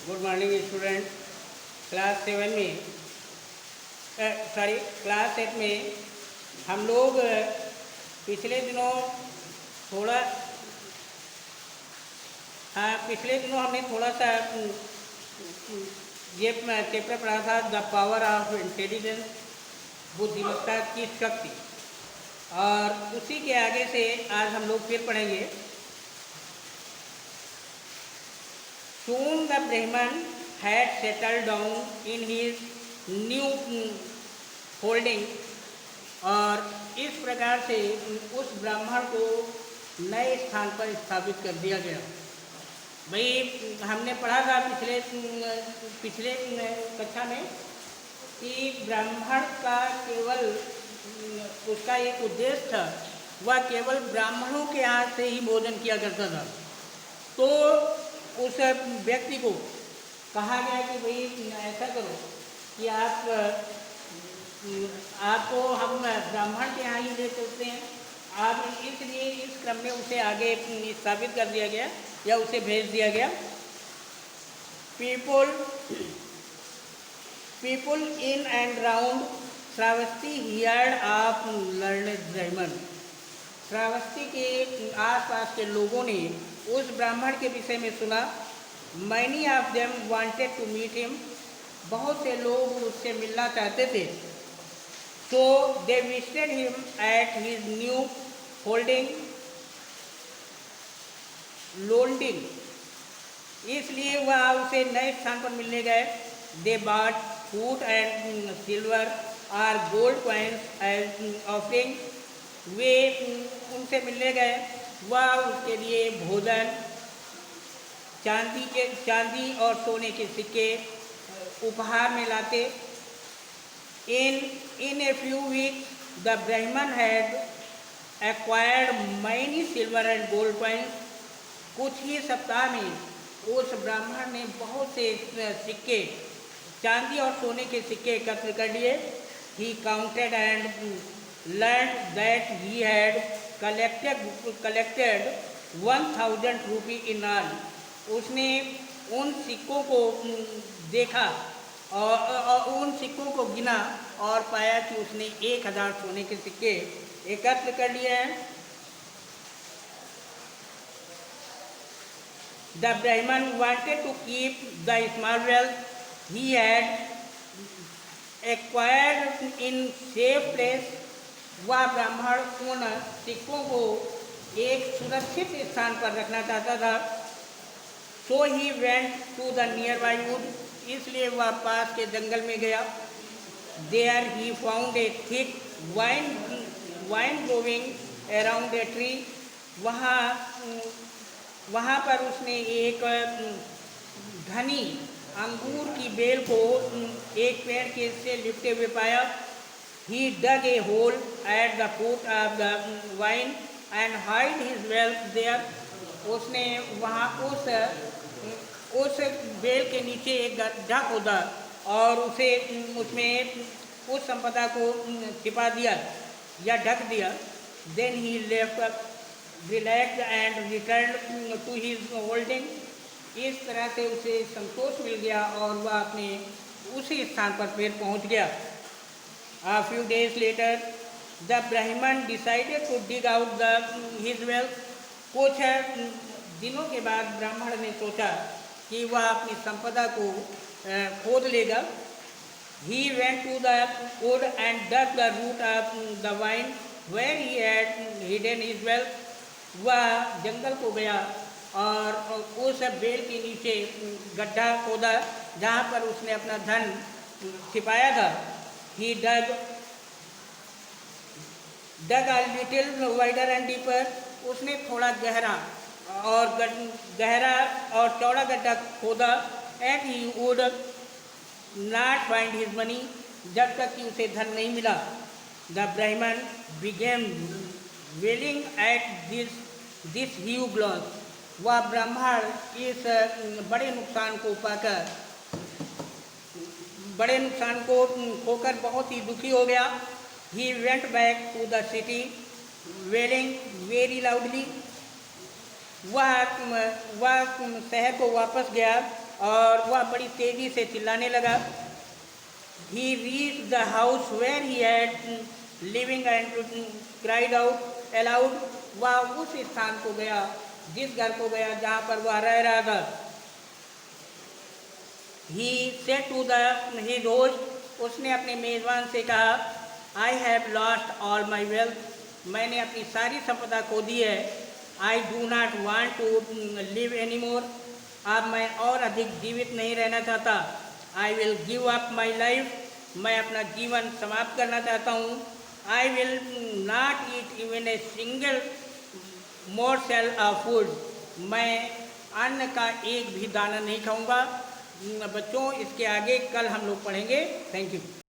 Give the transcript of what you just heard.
Good morning student. Class 7 में class 8 में हम लोग पिछले दिनों थोड़ा पिछले दिनों हमने थोड़ा सा ये चैप्टर पढ़ा था, द पावर ऑफ इंटेलिजेंस, बुद्धिमत्ता की शक्ति। और उसी के आगे से आज हम लोग फिर पढ़ेंगे। Soon the Brahman had settled down in his new holding, और इस प्रकार से उस ब्राह्मण को नए स्थान पर स्थापित कर दिया गया। भाई हमने पढ़ा था पिछले कक्षा में कि ब्राह्मण का केवल उसका एक उद्देश्य था, वह केवल ब्राह्मणों के हाथ से ही भोजन किया करता था। तो उस व्यक्ति को कहा गया कि भाई ऐसा करो कि आपको हम ब्राह्मण के यहाँ ही ले चलते हैं। आप इसलिए इस क्रम में उसे आगे स्थापित कर दिया गया या उसे भेज दिया गया। People in and round Shravasti heard of learned ब्राह्मण। श्रावस्ती के आसपास के लोगों ने उस ब्राह्मण के विषय में सुना। Many of them wanted to meet him. बहुत से लोग उससे मिलना चाहते थे। So they visited him at his new holding लोल्डिंग। इसलिए वह उसे नए स्थान पर मिलने गए। They bought food and silver और गोल्ड कॉइन्स एज ऑफरिंग। वे उनसे मिलने गए, वह उसके लिए भोजन, चांदी और सोने के सिक्के उपहार में लाते। इन ए फ्यू वीक्स द ब्राह्मण had acquired many silver and gold coins. कुछ ही सप्ताह में उस ब्राह्मण ने बहुत से सिक्के, चांदी और सोने के सिक्के एकत्र कर लिए। He counted and learned that he had collected 1000 rupee in all. उसने उन सिक्कों को देखा और उन सिक्कों को गिना और पाया कि उसने 1000 सोने के सिक्के एकत्र कर लिए हैं। The Brahman wanted to keep the small wealth he had acquired in safe place. वह ब्राह्मण उन सिक्कों को एक सुरक्षित स्थान पर रखना चाहता था। So he went to the nearby wood. इसलिए वह पास के जंगल में गया। There he found a thick vine growing around a tree. वहाँ पर उसने एक घनी अंगूर की बेल को एक पेड़ के से लिपटे हुए पाया। He dug a hole at the foot of the vine and hid his wealth there. उसने वहाँ उस बेल के नीचे एक गड्ढा खोदा और उसमें उस संपदा को छिपा दिया या ढक दिया। Then he left, relaxed and returned to his holding. इस तरह से उसे संतोष मिल गया और वह अपने उसी स्थान पर फिर पहुँच गया। A few days later, the Brahman decided to dig out his wealth. कुछ दिनों के बाद ब्राह्मण ने सोचा कि वह अपनी संपदा को खोद लेगा। He went to the wood and dug the root of the vine where he had hidden his wealth. वह जंगल को गया और उस बेल के नीचे गड्ढा खोदा जहाँ पर उसने अपना धन छिपाया था। He dug a little wider and deeper. उसने थोड़ा गहरा और चौड़ा गड्ढा खोदा। And he would not find his money. जब तक कि उसे धन नहीं मिला। The Brahman began wailing at this huge loss. वह ब्राह्मण इस बड़े नुकसान को खोकर बहुत ही दुखी हो गया। He went back to the city wailing very loudly. वह शहर को वापस गया और वह बड़ी तेज़ी से चिल्लाने लगा। He reached the house where he had living and cried out aloud. वह उस स्थान को गया, जिस घर को गया जहाँ पर वह रह रहा था। He said to his host, उसने अपने मेज़बान से कहा, I have lost all my wealth. मैंने अपनी सारी संपदा खो दी है। I do not want to live anymore. अब मैं और अधिक जीवित नहीं रहना चाहता। I will give up my life. मैं अपना जीवन समाप्त करना चाहता हूँ। I will not eat even a single morsel of food. मैं अन्न का एक भी दाना नहीं खाऊंगा। बच्चों, इसके आगे कल हम लोग पढ़ेंगे। Thank you.